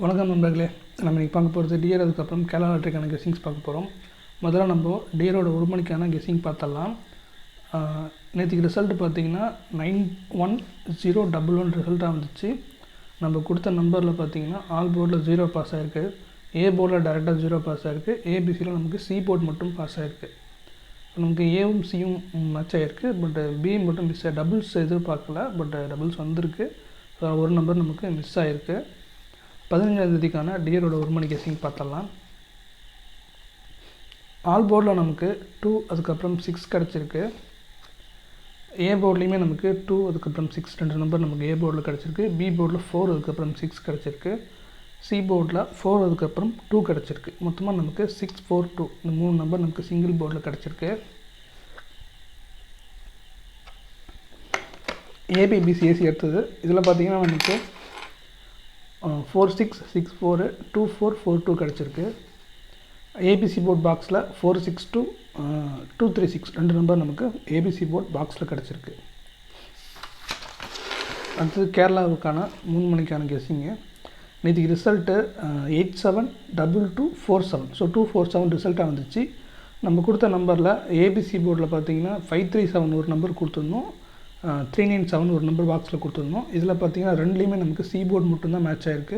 வணக்கம் நண்பர்களே. நம்ம இன்றைக்கி பார்க்க போகிறது டியர், அதுக்கப்புறம் கேரளா லாட்டரிக்கான கெஸ்ஸிங்ஸ் பார்க்க போகிறோம். முதல்ல நம்ம டியரோட ஒரு மணிக்கான கெஸ்ஸிங் பார்த்தலாம். நேற்றுக்கு ரிசல்ட் பார்த்திங்கன்னா 910111 ரிசல்ட்டாக வந்துச்சு. நம்ம கொடுத்த நம்பரில் பார்த்திங்கன்னா ஆல் போர்டில் 0 பாஸ் ஆகிருக்கு, ஏ போர்டில் டேரெக்டாக 0 பாஸ் ஆகிருக்கு, ஏபிசியில் நமக்கு சி போர்டு மட்டும் பாஸ் ஆகிருக்கு. நமக்கு ஏவும் சியும் மேட்ச் ஆகிருக்கு, பட் பி மட்டும் மிஸ் டபுள்ஸ் எதிர்பார்க்கல, பட் டபுள்ஸ் வந்திருக்கு. ஒரு நம்பர் நமக்கு மிஸ் ஆகிருக்கு. 15ஆம் தேதிக்கான டியரோட ஒரு மணி கெஸ்ஸிங் பார்த்தலாம். ஆல் போர்டில் நமக்கு 2 அதுக்கப்புறம் 6 கிடச்சிருக்கு. ஏ போர்ட்லேயுமே நமக்கு 2 அதுக்கப்புறம் 6 2 நம்பர் நமக்கு ஏ போர்டில் கிடச்சிருக்கு. பி போர்டில் 4 அதுக்கப்புறம் 6 கிடச்சிருக்கு. சி போர்டில் 4 அதுக்கப்புறம் 2 கிடச்சிருக்கு. மொத்தமாக நமக்கு 6 4 2 இந்த 3 நம்பர் நமக்கு சிங்கிள் போர்டில் கிடச்சிருக்கு. ஏபிபிசிஎஸ்சி எடுத்தது. இதில் பார்த்திங்கன்னா நமக்கு 4664 2442 கிடச்சிருக்கு. ஏபிசி போர்ட் பாக்ஸில் 462 236 2 நம்பர் நமக்கு ஏபிசி போர்ட் பாக்ஸில் கிடச்சிருக்கு. அடுத்தது கேரளாவுக்கான 3 மணிக்கான கெஸ்ஸிங்கு. நேற்றுக்கு ரிசல்ட்டு 872247, ஸோ 247 ரிசல்ட்டாக வந்துச்சு. நம்ம கொடுத்த நம்பரில் ஏபிசி போர்டில் பார்த்திங்கன்னா 537 ஒரு நம்பர் கொடுத்துருந்தோம், 397 ஒரு நம்பர் பாக்ஸில் கொடுத்துருந்தோம். இதில் பார்த்திங்கன்னா ரெண்டுலேயுமே நமக்கு சி போர்டு மட்டும்தான் மேட்ச் ஆகிருக்கு,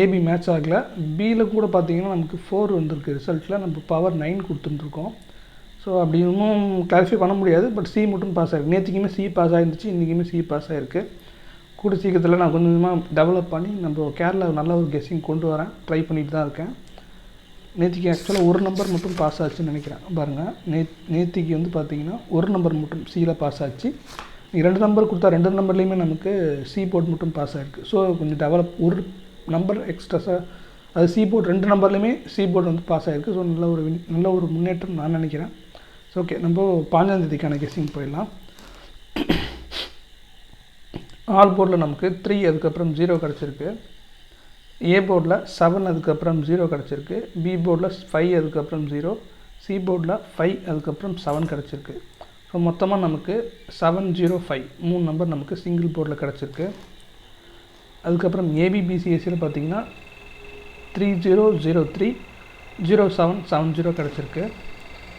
ஏபி மேட்ச் ஆகலை. பியில் கூட பார்த்திங்கன்னா நமக்கு 4 வந்திருக்கு ரிசல்ட்டில். நம்ம பவர் 9 கொடுத்துட்டுருக்கோம். ஸோ அப்படி இன்னும் கிளாரிஃபை பண்ண முடியாது, பட் சி மட்டும் பாஸ் ஆகிருக்கு. நேற்றுக்குமே சி பாஸ் ஆகிருந்துச்சு, இன்றைக்குமே சி பாஸ் ஆகிருக்கு. கூட சீக்கிரத்தில் நான் கொஞ்சம் கொஞ்சமாக டெவலப் பண்ணி நம்ம கேரளாவில் நல்ல ஒரு கெஸ்ஸிங் கொண்டு வரேன், ட்ரை பண்ணிட்டு தான் இருக்கேன். நேற்றுக்கு ஆக்சுவலாக ஒரு நம்பர் மட்டும் பாஸ் ஆச்சுன்னு நினைக்கிறேன். பாருங்கள், நேற்றுக்கு வந்து பார்த்திங்கன்னா ஒரு நம்பர் மட்டும் சியில் பாஸ் ஆச்சு. 2 நம்பர் கொடுத்தா 2 நம்பர்லேயுமே நமக்கு சி போர்ட் மட்டும் பாஸ் ஆகிருக்கு. ஸோ கொஞ்சம் டெவலப் ஒரு நம்பர் எக்ஸ்ட்ராஸாக, அது சி போர்ட் 2 நம்பர்லேயுமே சி போர்ட் வந்து பாஸ் ஆகிருக்கு. ஸோ நல்ல ஒரு முன்னேற்றம் நான் நினைக்கிறேன். ஸோ ஓகே, நம்ம 15ஆம் தேதிக்கான கெஸ்ஸிங் போயிடலாம். ஆல் போர்டில் நமக்கு 3 அதுக்கப்புறம் 0 கிடச்சிருக்கு. ஏ போர்டில் 7 அதுக்கப்புறம் 0 கிடச்சிருக்கு. பி போர்டில் 5 அதுக்கப்புறம் 0, சி போர்டில் 5 அதுக்கப்புறம் 7 கிடச்சிருக்கு. ஸோ மொத்தமாக நமக்கு 705 3 நம்பர் நமக்கு சிங்கிள் போர்டில் கிடச்சிருக்கு. அதுக்கப்புறம் ஏபிபிசிஎஸ்சியில் பார்த்திங்கன்னா 3003 0770 கிடச்சிருக்கு.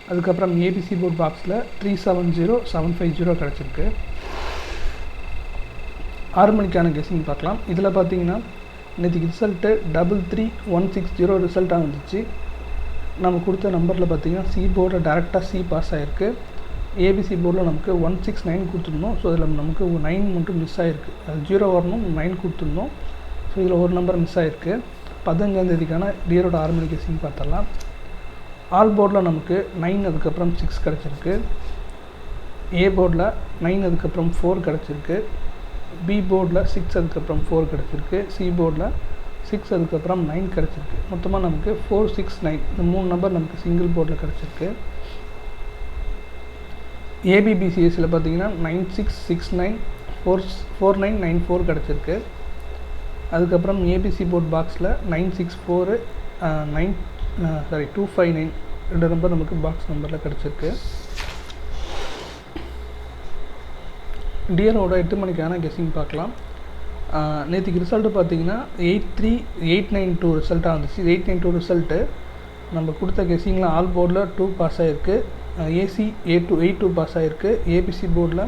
அதுக்கப்புறம் ஏபிசி போர்ட் பாக்ஸில் 370750 கிடச்சிருக்கு. 6 மணிக்கான கெஸ்ஸிங் பார்க்கலாம். இதில் பார்த்திங்கன்னா நேற்றுக்கு ரிசல்ட்டு 33160 ரிசல்ட்டாக வந்துச்சு. நம்ம கொடுத்த நம்பரில் பார்த்திங்கன்னா சி போர்டில் டேரெக்டாக சி பாஸ் ஆகிருக்கு. ஏபிசி போர்டில் நமக்கு 169 கொடுத்துருந்தோம். ஸோ இதில் நமக்கு 9 மட்டும் மிஸ் ஆகிருக்கு. அது 0 வரணும், 9 கொடுத்துருந்தோம். ஸோ இதில் ஒரு நம்பர் மிஸ் ஆகிருக்கு. 15ஆம் தேதிக்கான டியரோட 6 மணி கெஸ்ஸிங் பார்த்தரலாம். ஆல் போர்டில் நமக்கு 9 அதுக்கப்புறம் 6 கிடச்சிருக்கு. ஏ போர்டில் 9 அதுக்கப்புறம் 4 கிடச்சிருக்கு. பி போர்டில் 6 அதுக்கப்புறம் 4 கிடச்சிருக்கு. சி போர்டில் 6 அதுக்கப்புறம் 9 கிடச்சிருக்கு. மொத்தமாக நமக்கு 469 இந்த 3 நம்பர் நமக்கு சிங்கிள் போர்டில் கிடச்சிருக்கு. ஏபிபிசிஎஸ்சியில் பார்த்திங்கன்னா 9669 4994 கிடச்சிருக்கு. அதுக்கப்புறம் ஏபிசி போர்ட் பாக்ஸில் 964 259 2 நம்பர் நமக்கு பாக்ஸ் நம்பரில் கிடச்சிருக்கு. டியரோட 8 மணிக்கான கெஸ்ஸிங் பார்க்கலாம். நேற்றுக்கு ரிசல்ட்டு பார்த்திங்கன்னா 83892 ரிசல்ட்டாக வந்துச்சு. 892 ரிசல்ட்டு நம்ம கொடுத்த கெஸ்ஸிங்கில் ஆல் போர்டில் 2 பாஸ் ஆகிருக்கு. ஏசி A2 பாஸ் ஆகிருக்கு. ஏபிசி போர்டில்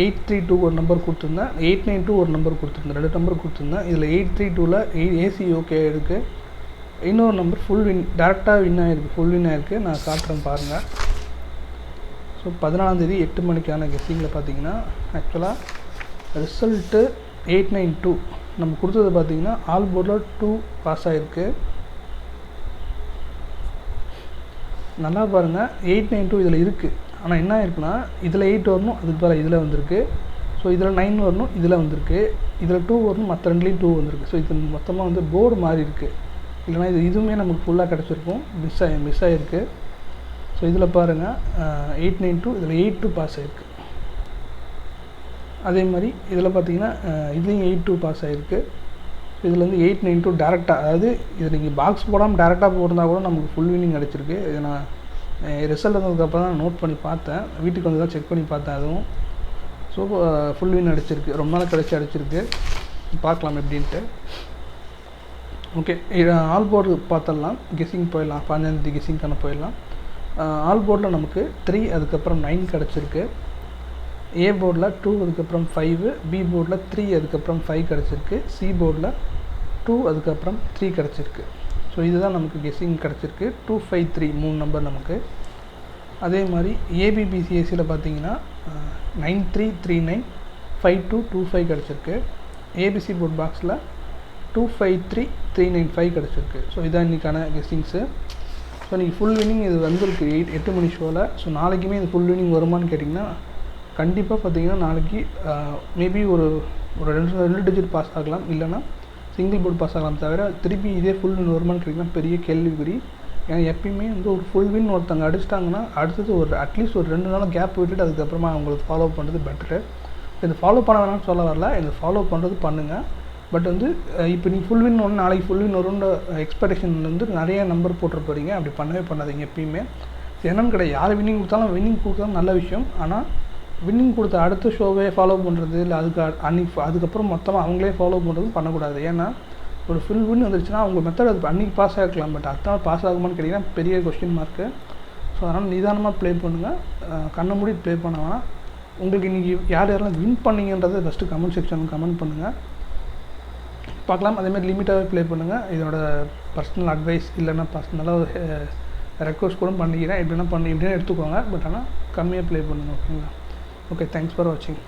832 ஒரு நம்பர் கொடுத்துருந்தேன், 892 ஒரு நம்பர் கொடுத்துருந்தேன், 2 நம்பர் கொடுத்துருந்தேன். இதில் 832ல் ஏசி ஓகே ஆகிருக்கு. இன்னொரு நம்பர் ஃபுல் வின் டேரெக்டாக வின் ஆகிருக்கு, ஃபுல் வின் ஆகிருக்கு. நான் காட்டுறேன் பாருங்கள். ஸோ 14ஆம் தேதி 8 மணிக்கான கெஸ்ஸிங்கில் பார்த்திங்கன்னா ஆக்சுவலாக ரிசல்ட்டு 892 நம்ம கொடுத்தது பார்த்திங்கன்னா ஆல் போர்டில் 2 பாஸ் ஆகிருக்கு. நல்லா பாருங்கள், 892 இதில் இருக்குது. ஆனால் என்ன ஆயிருக்குன்னா இதில் 8 வரணும், அதுக்கு பதிலாக இதில் வந்திருக்கு. ஸோ இதில் 9 வரணும், இதில் வந்திருக்கு. இதில் 2 வரணும், மற்ற ரெண்டுலேயும் 2 வந்திருக்கு. ஸோ இது மொத்தமாக வந்து போர்டு மாறி இருக்குது. இல்லைனா இதுவுமே நமக்கு ஃபுல்லாக கிடச்சிருக்கும், மிஸ் ஆகிருக்கு. ஸோ இதில் பாருங்கள் 892 இதில் 82 பாஸ் ஆகிருக்கு. அதே மாதிரி இதில் பார்த்திங்கன்னா இதுலேயும் 82 பாஸ் ஆகிருக்கு. ஸோ இதில் வந்து 892 டேரெக்டாக, அதாவது இது நீங்கள் பாக்ஸ் போடாமல் டேரெக்டாக போட்டிருந்தா கூட நமக்கு ஃபுல் வின்னிங் கிடச்சிருக்கு. இது நான் ரிசல்ட் வந்ததுக்கப்புறம் தான் நோட் பண்ணி பார்த்தேன், வீட்டுக்கு வந்து தான் செக் பண்ணி பார்த்தேன் அதுவும். ஸோ ஃபுல் வின் அடிச்சிருக்கு, ரொம்ப நாள் கழிச்சு அடிச்சிருக்கு. பார்க்கலாம் எப்படின்ட்டு. ஓகே, இது ஆல் போர்டு பார்த்துடலாம். கெஸ்ஸிங் போயிடலாம். 15 கெஸ்ஸிங்கான போயிடலாம். ஆல் போர்டில் நமக்கு 3 அதுக்கப்புறம் 9 கிடச்சிருக்கு. ஏ போர்டில் 2 அதுக்கப்புறம் 5, பி போர்டில் 3 அதுக்கப்புறம் 5 கிடச்சிருக்கு, சி போர்டில் 2 அதுக்கப்புறம் 3 கிடச்சிருக்கு. ஸோ இதுதான் நமக்கு கெஸ்ஸிங் கிடச்சிருக்கு. 2, 5, 3 3 நம்பர் நமக்கு. அதே மாதிரி ஏபிபிசிஎஸ்சியில் பார்த்தீங்கன்னா 9339 5225 கிடச்சிருக்கு. ஏபிசி போர்ட் பாக்ஸில் 253395 கிடச்சிருக்கு. ஸோ இதான் இன்றைக்கான கெஸ்ஸிங்ஸு. ஸோ இன்றைக்கி ஃபுல் வின்னிங் இது வந்திருக்கு 8 மணி ஷோவில். ஸோ நாளைக்குமே இது ஃபுல் வின்னிங் வருமானு கேட்டிங்கன்னா கண்டிப்பாக பார்த்தீங்கன்னா நாளைக்கு மேபி ஒரு 2 டிஜிட் பாஸ் ஆகலாம், இல்லைனா சிங்கிள் போர்டு பாஸ் ஆகலாம். தவிர திருப்பி இதே ஃபுல் வின் வருமானு கேட்டிங்கன்னா பெரிய கேள்விக்குறி. ஏன்னா எப்பயுமே வந்து ஒரு ஃபுல் வின் ஒருத்தங்க அடிச்சிட்டாங்கன்னா அடுத்தது ஒரு அட்லீஸ்ட் ஒரு 2 நாள் கேப் விட்டுட்டு அதுக்கப்புறமா அவங்களுக்கு ஃபாலோ பண்ணுறது பெட்டரு. இது ஃபாலோ பண்ண வேணாம்னு சொல்ல வரல, இது ஃபாலோ பண்ணுறது பண்ணுங்கள். பட் வந்து இப்போ நீங்கள் ஃபுல் வின் ஒன்று நாளைக்கு ஃபுல் வின் வரும்ன்ற எக்ஸ்பெக்டேஷன் வந்து நிறைய நம்பர் போட்டு போகிறீங்க. அப்படி பண்ணவே பண்ணாதீங்க எப்பயுமே. என்னன்னு கிடையாது, யார் வின்னிங் கொடுத்தாலும் வின்னிங் கொடுத்தாலும் நல்ல விஷயம். ஆனால் வின்னிங் கொடுத்த அடுத்த ஷோவே ஃபாலோ பண்ணுறது இல்லை அதுக்கப்புறம் மொத்தமாக அவங்களே ஃபாலோ பண்ணுறதும் பண்ணக்கூடாது. ஏன்னா ஒரு ஃபுல் வின் வந்துருச்சுன்னா அவங்க மெத்தட் அது அன்றைக்கி பாஸ் ஆகிருக்கலாம், பட் அடுத்த நாள் பாஸ் ஆகுமான்னு கேட்டிங்கன்னா பெரிய கொஸ்டின் மார்க்கு. ஸோ அதனால் நிதானமாக ப்ளே பண்ணுங்கள், கண்ணை மூடி ப்ளே பண்ண வேணாம். உங்களுக்கு இன்றைக்கி யாரெல்லாம் வின் பண்ணிங்கன்றதை ஃபஸ்ட்டு கமெண்ட் செக்ஷனில் கமெண்ட் பண்ணுங்கள், பார்க்கலாம். அதேமாதிரி லிமிட்டாகவே ப்ளே பண்ணுங்கள். இதோட பர்சனல் அட்வைஸ் இல்லைன்னா பர்சனலாக ரெக்வஸ்ட் கூட பண்ணிக்கிறேன். எப்படின்னா எடுத்துக்கோங்க. பட் ஆனால் கம்மியாக ப்ளே பண்ணுங்கள். ஓகேங்களா? ஓகே, தேங்க்ஸ் ஃபார் வாட்சிங்.